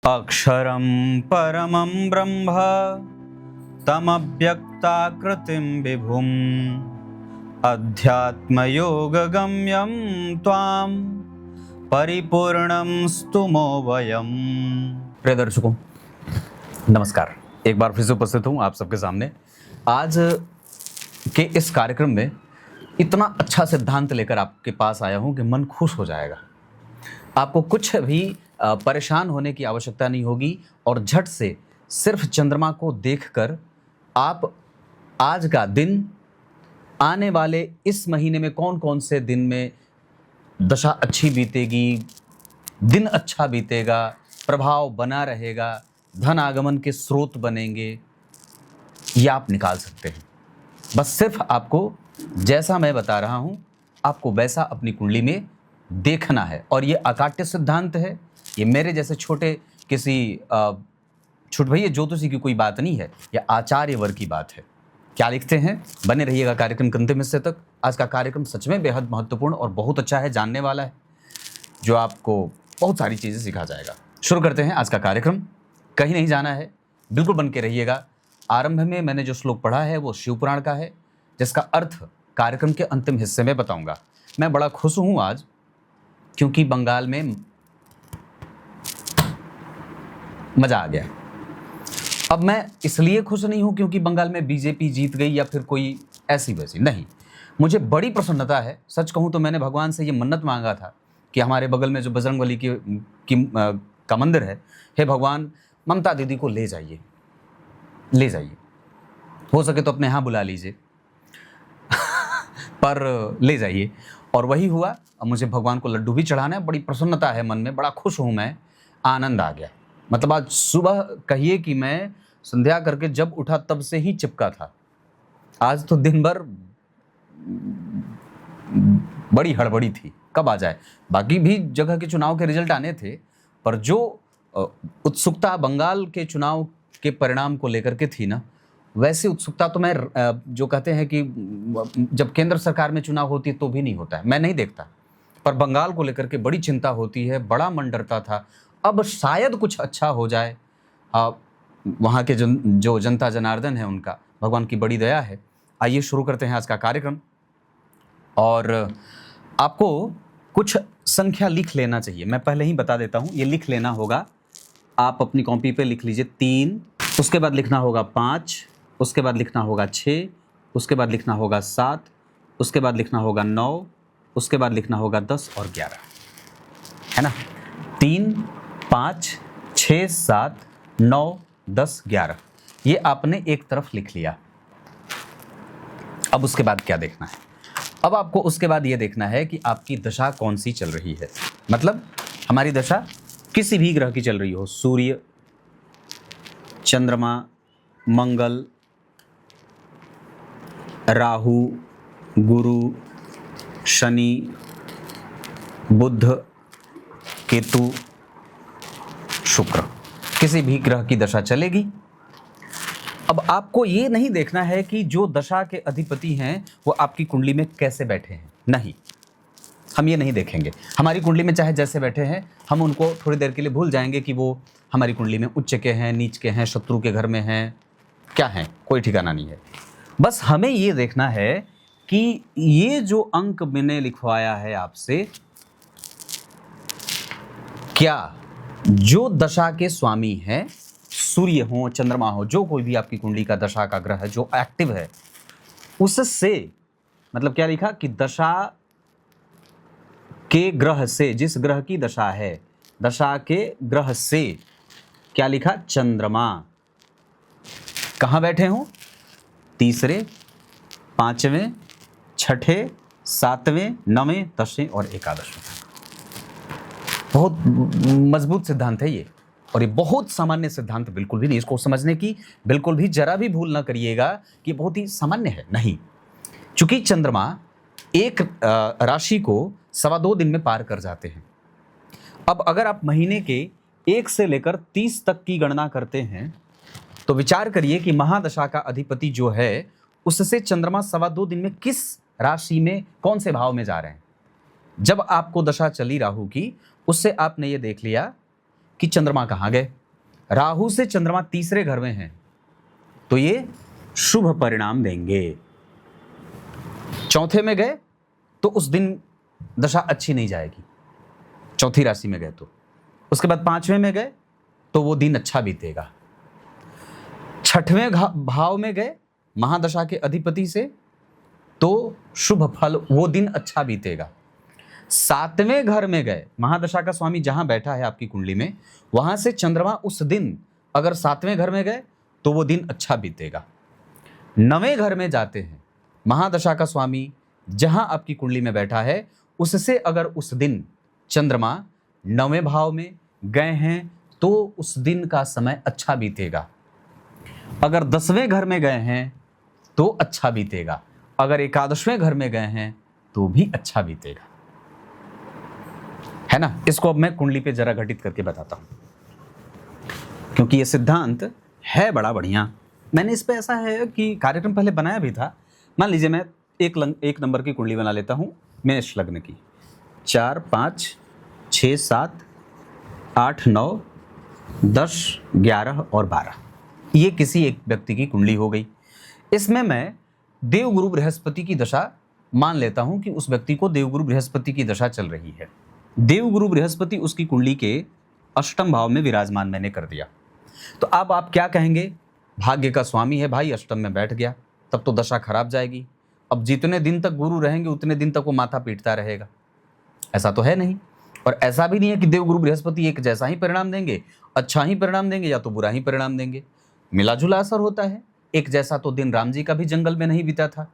अक्षरं परमं ब्रह्म तमव्यक्ताकृतिं विभुम् अध्यात्मयोगगम्यं त्वां परिपूर्णं स्तुमो वयम्। प्रिय दर्शकों, नमस्कार। एक बार फिर से उपस्थित हूँ आप सबके सामने। आज के इस कार्यक्रम में इतना अच्छा सिद्धांत लेकर आपके पास आया हूँ कि मन खुश हो जाएगा। आपको कुछ भी परेशान होने की आवश्यकता नहीं होगी और झट से सिर्फ चंद्रमा को देखकर आप आज का दिन, आने वाले इस महीने में कौन कौन से दिन में दशा अच्छी बीतेगी, दिन अच्छा बीतेगा, प्रभाव बना रहेगा, धन आगमन के स्रोत बनेंगे, ये आप निकाल सकते हैं। बस सिर्फ आपको जैसा मैं बता रहा हूं आपको वैसा अपनी कुंडली में देखना है। और ये अकाट्य सिद्धांत है, ये मेरे जैसे छोटे किसी छोटे भैया ज्योतिषी की कोई बात नहीं है, यह आचार्य वर्ग की बात है। क्या लिखते हैं, बने रहिएगा कार्यक्रम के अंतिम हिस्से तक। आज का कार्यक्रम सच में बेहद महत्वपूर्ण और बहुत अच्छा है, जानने वाला है, जो आपको बहुत सारी चीज़ें सिखा जाएगा। शुरू करते हैं आज का कार्यक्रम। कहीं नहीं जाना है, बिल्कुल बन के रहिएगा। आरंभ में मैंने जो श्लोक पढ़ा है वो शिवपुराण का है, जिसका अर्थ कार्यक्रम के अंतिम हिस्से में बताऊंगा। मैं बड़ा खुश हूँ आज, क्योंकि बंगाल में मजा आ गया। अब मैं इसलिए खुश नहीं हूं क्योंकि बंगाल में बीजेपी जीत गई या फिर कोई ऐसी वैसी, नहीं। मुझे बड़ी प्रसन्नता है। सच कहूं तो मैंने भगवान से ये मन्नत मांगा था कि हमारे बगल में जो बजरंगबली का मंदिर है, हे भगवान ममता दीदी को ले जाइए, ले जाइए, हो सके तो अपने यहाँ बुला लीजिए पर ले जाइए। और वही हुआ। अब मुझे भगवान को लड्डू भी चढ़ाना है। बड़ी प्रसन्नता है मन में, बड़ा खुश हूँ मैं, आनंद आ गया। मतलब आज सुबह कहिए कि मैं संध्या करके जब उठा तब से ही चिपका था। आज तो दिन भर बड़ी हड़बड़ी थी, कब आ जाए। बाकी भी जगह के चुनाव के रिजल्ट आने थे, पर जो उत्सुकता बंगाल के चुनाव के परिणाम को लेकर के थी ना, वैसी उत्सुकता तो मैं जो कहते हैं कि जब केंद्र सरकार में चुनाव होती है तो भी नहीं होता है, मैं नहीं देखता। पर बंगाल को लेकर के बड़ी चिंता होती है, बड़ा मन डरता था। अब शायद कुछ अच्छा हो जाए। वहाँ के जो जनता जनार्दन है, उनका भगवान की बड़ी दया है। आइए शुरू करते हैं आज का कार्यक्रम। और आपको कुछ संख्या लिख लेना चाहिए, मैं पहले ही बता देता हूँ। ये लिख लेना होगा, आप अपनी कॉपी पे लिख लीजिए 3, उसके बाद लिखना होगा 5, उसके बाद लिखना होगा 6, उसके बाद लिखना होगा 7, उसके बाद लिखना होगा 9, उसके बाद लिखना होगा 10 और 11, है ना। 3, 5, 6, 7, 9, 10, 11 ये आपने एक तरफ लिख लिया। अब उसके बाद क्या देखना है? अब आपको उसके बाद ये देखना है कि आपकी दशा कौन सी चल रही है। मतलब हमारी दशा किसी भी ग्रह की चल रही हो, सूर्य, चंद्रमा, मंगल, राहु, गुरु, शनि, बुध, केतु, शुक्र, किसी भी ग्रह की दशा चलेगी। अब आपको ये नहीं देखना है कि जो दशा के अधिपति हैं वो आपकी कुंडली में कैसे बैठे हैं, नहीं, हम ये नहीं देखेंगे। हमारी कुंडली में चाहे जैसे बैठे हैं, हम उनको थोड़ी देर के लिए भूल जाएंगे कि वो हमारी कुंडली में उच्च के हैं, नीच के हैं, शत्रु के घर में हैं, क्या हैं, कोई ठिकाना नहीं है। बस हमें ये देखना है कि ये जो अंक मैंने लिखवाया है आपसे, क्या जो दशा के स्वामी हैं, सूर्य हो, चंद्रमा हो, जो कोई भी आपकी कुंडली का दशा का ग्रह है जो एक्टिव है, उससे, मतलब क्या लिखा कि दशा के ग्रह से, जिस ग्रह की दशा है, दशा के ग्रह से, क्या लिखा, चंद्रमा कहाँ बैठे हों, तीसरे, 5वें, 6ठे, 7वें, 9वें, 10वें और 11वें। बहुत मजबूत सिद्धांत है ये, और ये बहुत सामान्य सिद्धांत बिल्कुल भी नहीं। इसको समझने की बिल्कुल भी जरा भी भूल ना करिएगा कि बहुत ही सामान्य है, नहीं। चूंकि चंद्रमा एक राशि को 2.25 दिन में पार कर जाते हैं। अब अगर आप महीने के 1 से लेकर 30 तक की गणना करते हैं तो विचार करिए कि महादशा का अधिपति जो है, उससे चंद्रमा 2.25 दिन में किस राशि में, कौन से भाव में जा रहे हैं। जब आपको दशा चली राहु की, उससे आपने ये देख लिया कि चंद्रमा कहाँ गए। राहु से चंद्रमा तीसरे घर में है तो ये शुभ परिणाम देंगे। चौथे में गए तो उस दिन दशा अच्छी नहीं जाएगी, चौथी राशि में गए तो। उसके बाद पांचवें में गए तो वो दिन अच्छा बीतेगा। छठवें भाव में गए महादशा के अधिपति से तो शुभ फल, वो दिन अच्छा बीतेगा। सातवें घर में गए, महादशा का स्वामी जहां बैठा है आपकी कुंडली में, वहां से चंद्रमा उस दिन अगर सातवें घर में गए तो वो दिन अच्छा बीतेगा। नवें घर में जाते हैं, महादशा का स्वामी जहां आपकी कुंडली में बैठा है उससे अगर उस दिन चंद्रमा नवें भाव में गए हैं तो उस दिन का समय अच्छा बीतेगा। अगर 10वें घर में गए हैं तो अच्छा बीतेगा। अगर 11वें घर में गए हैं तो भी अच्छा बीतेगा, है ना। इसको अब मैं कुंडली पे जरा घटित करके बताता हूं, क्योंकि ये सिद्धांत है बड़ा बढ़िया। मैंने इस पे ऐसा है कि कार्यक्रम पहले बनाया भी था। मान लीजिए मैं एक नंबर की कुंडली बना लेता हूं, मेष लग्न की, 4, 5, 6, 7, 8, 9, 10, 11 और 12, ये किसी एक व्यक्ति की कुंडली हो गई। इसमें मैं देवगुरु बृहस्पति की दशा मान लेता हूं कि उस व्यक्ति को देवगुरु बृहस्पति की दशा चल रही है। देवगुरु बृहस्पति उसकी कुंडली के अष्टम भाव में विराजमान मैंने कर दिया। तो अब आप क्या कहेंगे, भाग्य का स्वामी है भाई, अष्टम में बैठ गया, तब तो दशा खराब जाएगी। अब जितने दिन तक गुरु रहेंगे उतने दिन तक वो माथा पीटता रहेगा, ऐसा तो है नहीं। और ऐसा भी नहीं है कि देवगुरु बृहस्पति एक जैसा ही परिणाम देंगे, अच्छा ही परिणाम देंगे या तो बुरा ही परिणाम देंगे, मिला जुला असर होता है। एक जैसा तो दिन राम जी का भी जंगल में नहीं बीता था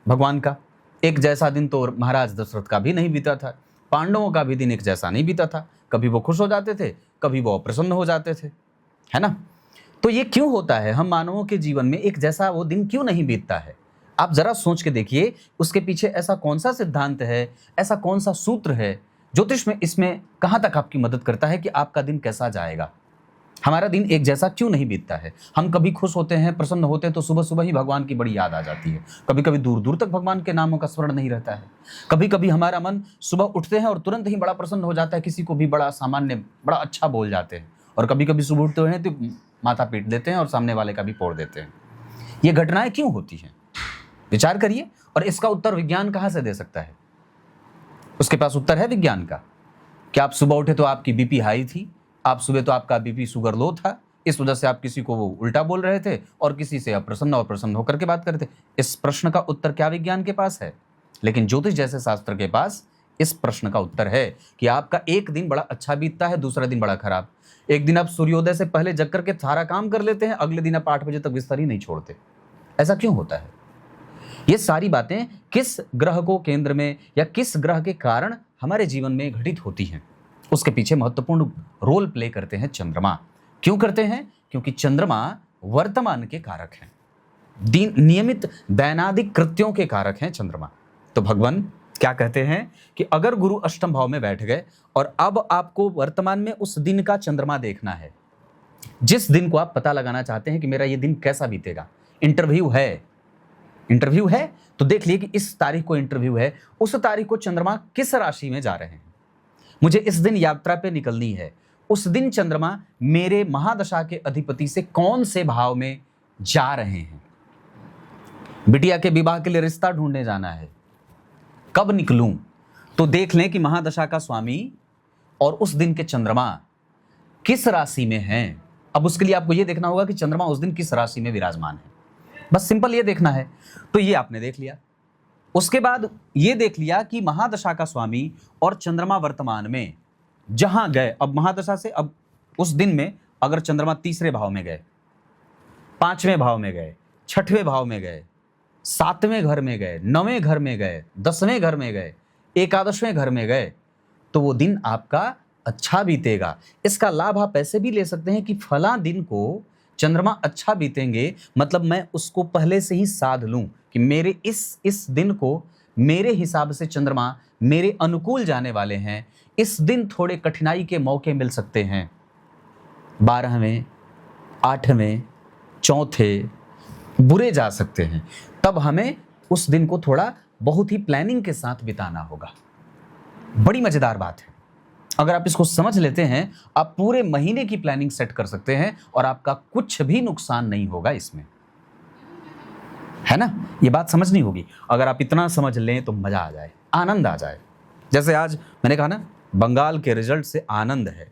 भगवान का, एक जैसा दिन तो महाराज दशरथ का भी नहीं बीता था, पांडवों का भी दिन एक जैसा नहीं बीता था। कभी वो खुश हो जाते थे, कभी वो अप्रसन्न हो जाते थे, है ना। तो ये क्यों होता है, हम मानवों के जीवन में एक जैसा वो दिन क्यों नहीं बीतता है। आप जरा सोच के देखिए, उसके पीछे ऐसा कौन सा सिद्धांत है, ऐसा कौन सा सूत्र है ज्योतिष में, इसमें कहाँ तक आपकी मदद करता है कि आपका दिन कैसा जाएगा। हमारा दिन एक जैसा क्यों नहीं बीतता है। हम कभी खुश होते हैं, प्रसन्न होते हैं तो सुबह सुबह ही भगवान की बड़ी याद आ जाती है, कभी कभी दूर दूर तक भगवान के नामों का स्मरण नहीं रहता है। कभी कभी हमारा मन सुबह उठते हैं और तुरंत ही बड़ा प्रसन्न हो जाता है, किसी को भी बड़ा सामान्य बड़ा अच्छा बोल जाते हैं, और कभी कभी सुबह उठते हैं तो माथा पीट देते हैं और सामने वाले का भी फोड़ देते हैं। ये घटनाएं क्यों होती हैं, विचार करिए। और इसका उत्तर विज्ञान कहाँ से दे सकता है, उसके पास उत्तर है विज्ञान का। क्या आप सुबह उठे तो आपकी बीपी हाई थी, आप सुबह तो आपका बीपी शुगर लो था, इस वजह से आप किसी को वो उल्टा बोल रहे थे और किसी से अप्रसन्न और प्रसन्न होकर के बात करते। इस प्रश्न का उत्तर क्या विज्ञान के पास है, लेकिन ज्योतिष जैसे शास्त्र के पास इस प्रश्न का उत्तर है कि आपका एक दिन बड़ा अच्छा बीतता है, दूसरा दिन बड़ा खराब। एक दिन आप सूर्योदय से पहले जग करके सारा काम कर लेते हैं, अगले दिन आप 8 बजे तक बिस्तर ही नहीं छोड़ते। ऐसा क्यों होता है। ये सारी बातें किस ग्रह को केंद्र में या किस ग्रह के कारण हमारे जीवन में घटित होती हैं, उसके पीछे महत्वपूर्ण रोल प्ले करते हैं चंद्रमा। क्यों करते हैं, क्योंकि चंद्रमा वर्तमान के कारक हैं, नियमित दैनादिक कृत्यों के कारक हैं चंद्रमा। तो भगवान क्या कहते हैं कि अगर गुरु अष्टम भाव में बैठ गए और अब आपको वर्तमान में उस दिन का चंद्रमा देखना है, जिस दिन को आप पता लगाना चाहते हैं कि मेरा ये दिन कैसा बीतेगा, इंटरव्यू है तो देख लिए कि इस तारीख को इंटरव्यू है, उस तारीख को चंद्रमा किस राशि में जा रहे हैं, मुझे इस दिन यात्रा पे निकलनी है, उस दिन चंद्रमा मेरे महादशा के अधिपति से कौन से भाव में जा रहे हैं। बिटिया के विवाह के लिए रिश्ता ढूंढने जाना है, कब निकलूं, तो देख लें कि महादशा का स्वामी और उस दिन के चंद्रमा किस राशि में हैं। अब उसके लिए आपको यह देखना होगा कि चंद्रमा उस दिन किस राशि में विराजमान है, बस सिंपल ये देखना है। तो ये आपने देख लिया। उसके बाद ये देख लिया कि महादशा का स्वामी और चंद्रमा वर्तमान में जहां गए, अब महादशा से अब उस दिन में अगर चंद्रमा तीसरे भाव में गए, पांचवें भाव में गए, छठवें भाव में गए, सातवें घर में गए, नवें घर में गए, 10वें घर में गए, 11वें घर में गए, तो वो दिन आपका अच्छा बीतेगा। इसका लाभ आप ऐसे भी ले सकते हैं कि फला दिन को चंद्रमा अच्छा बीतेंगे, मतलब मैं उसको पहले से ही साध लूं कि मेरे इस दिन को मेरे हिसाब से चंद्रमा मेरे अनुकूल जाने वाले हैं, इस दिन थोड़े कठिनाई के मौके मिल सकते हैं, 12वें, 8वें, चौथे बुरे जा सकते हैं, तब हमें उस दिन को थोड़ा बहुत ही प्लानिंग के साथ बिताना होगा। बड़ी मजेदार बात है। अगर आप इसको समझ लेते हैं, आप पूरे महीने की प्लानिंग सेट कर सकते हैं और आपका कुछ भी नुकसान नहीं होगा इसमें, है ना। ये बात समझनी होगी। अगर आप इतना समझ लें तो मजा आ जाए, आनंद आ जाए। जैसे आज मैंने कहा ना, बंगाल के रिजल्ट से आनंद है।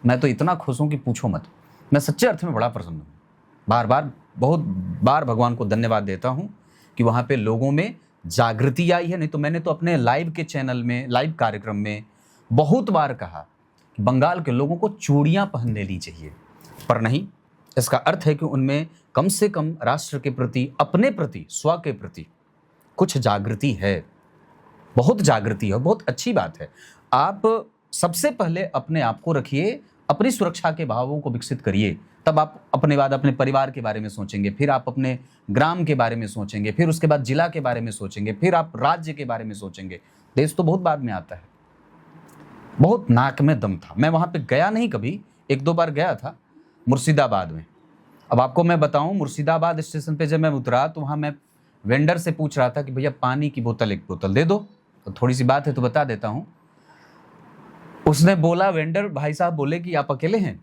मैं तो इतना खुश हूं कि पूछो मत। मैं सच्चे अर्थ में बड़ा प्रसन्न हूं। बार बार, बहुत बार भगवान को धन्यवाद देता हूं कि वहां पे लोगों में जागृति आई है। नहीं तो मैंने तो अपने लाइव के चैनल में, लाइव कार्यक्रम में बहुत बार कहा कि बंगाल के लोगों को चूड़ियां पहन लेनी चाहिए, पर नहीं। इसका अर्थ है कि उनमें कम से कम राष्ट्र के प्रति, अपने प्रति, स्व के प्रति कुछ जागृति है, बहुत जागृति है। बहुत अच्छी बात है। आप सबसे पहले अपने आप को रखिए, अपनी सुरक्षा के भावों को विकसित करिए, तब आप अपने बाद अपने परिवार के बारे में सोचेंगे, फिर आप अपने ग्राम के बारे में सोचेंगे, फिर उसके बाद जिला के बारे में सोचेंगे, फिर आप राज्य के बारे में सोचेंगे। देश तो बहुत बाद में आता है। बहुत नाक में दम था। मैं वहां पे गया नहीं कभी, एक दो बार गया था मुर्शिदाबाद में। अब आपको मैं बताऊं, मुर्शिदाबाद स्टेशन पे जब मैं उतरा तो वहां मैं वेंडर से पूछ रहा था कि भैया पानी की बोतल, एक बोतल दे दो। तो थोड़ी सी बात है तो बता देता हूं। उसने बोला, वेंडर भाई साहब बोले कि आप अकेले हैं?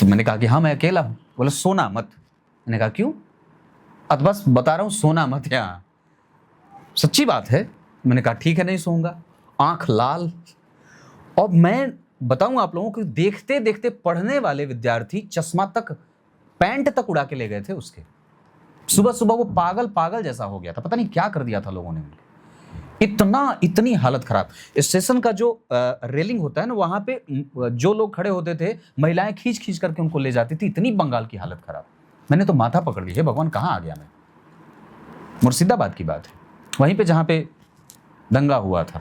तो मैंने कहा कि हाँ मैं अकेला हूं। बोले सोना मत। मैंने कहा क्यों? अब बस बता रहा हूं, सोना मत यहाँ। सच्ची बात है। मैंने कहा ठीक है, नहीं सोऊंगा। आंख लाल। और मैं बताऊं आप लोगों को, देखते देखते पढ़ने वाले विद्यार्थी चश्मा तक, पैंट तक उड़ा के ले गए थे उसके। सुबह सुबह वो पागल पागल जैसा हो गया था। पता नहीं क्या कर दिया था लोगों ने। इतनी हालत खराब। स्टेशन का जो रेलिंग होता है ना, वहां पे जो लोग खड़े होते थे, महिलाएं खींच खींच करके उनको ले जाती थी। इतनी बंगाल की हालत खराब। मैंने तो माथा पकड़ ली, हे भगवान कहाँ आ गया मैं। मुर्शिदाबाद की बात है, वहीं पे जहां पे दंगा हुआ था।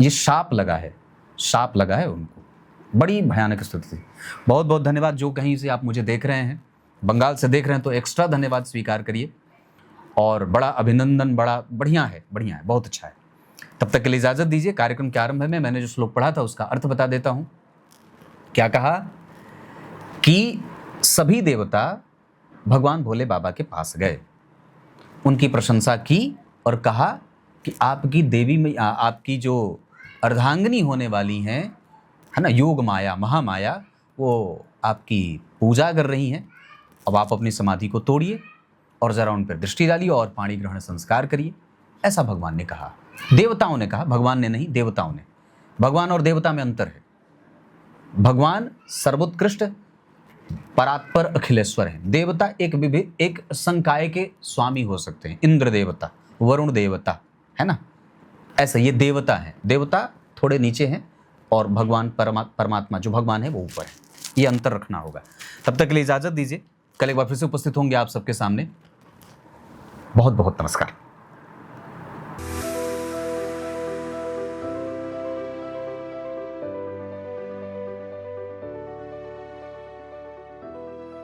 ये शाप लगा है उनको। बड़ी भयानक स्थिति थी। बहुत बहुत धन्यवाद। जो कहीं से आप मुझे देख रहे हैं, बंगाल से देख रहे हैं, तो एक्स्ट्रा धन्यवाद स्वीकार करिए और बड़ा अभिनंदन। बड़ा बढ़िया है, बहुत अच्छा है। तब तक के लिए इजाजत दीजिए। कार्यक्रम के आरंभ में मैंने जो श्लोक पढ़ा था उसका अर्थ बता देता हूं। क्या कहा कि सभी देवता भगवान भोले बाबा के पास गए, उनकी प्रशंसा की और कहा कि आपकी देवी में, आपकी जो अर्धांगिनी होने वाली हैं, है ना, योग माया, महामाया, वो आपकी पूजा कर रही हैं। अब आप अपनी समाधि को तोड़िए और जरा उन पर दृष्टि डालिए और पाणी ग्रहण संस्कार करिए। ऐसा भगवान ने कहा। देवताओं ने कहा, भगवान ने नहीं, देवताओं ने। भगवान और देवता में अंतर है। भगवान सर्वोत्कृष्ट, परात्पर, अखिलेश्वर है। देवता एक संकाय के स्वामी हो सकते हैं। इंद्र देवता, वरुण देवता, है ना, ऐसा ये देवता है। देवता थोड़े नीचे हैं और भगवान परमात्मा जो भगवान है वो ऊपर है। ये अंतर रखना होगा। तब तक के लिए इजाजत दीजिए। कल एक बार फिर से उपस्थित होंगे आप सबके सामने। बहुत बहुत नमस्कार।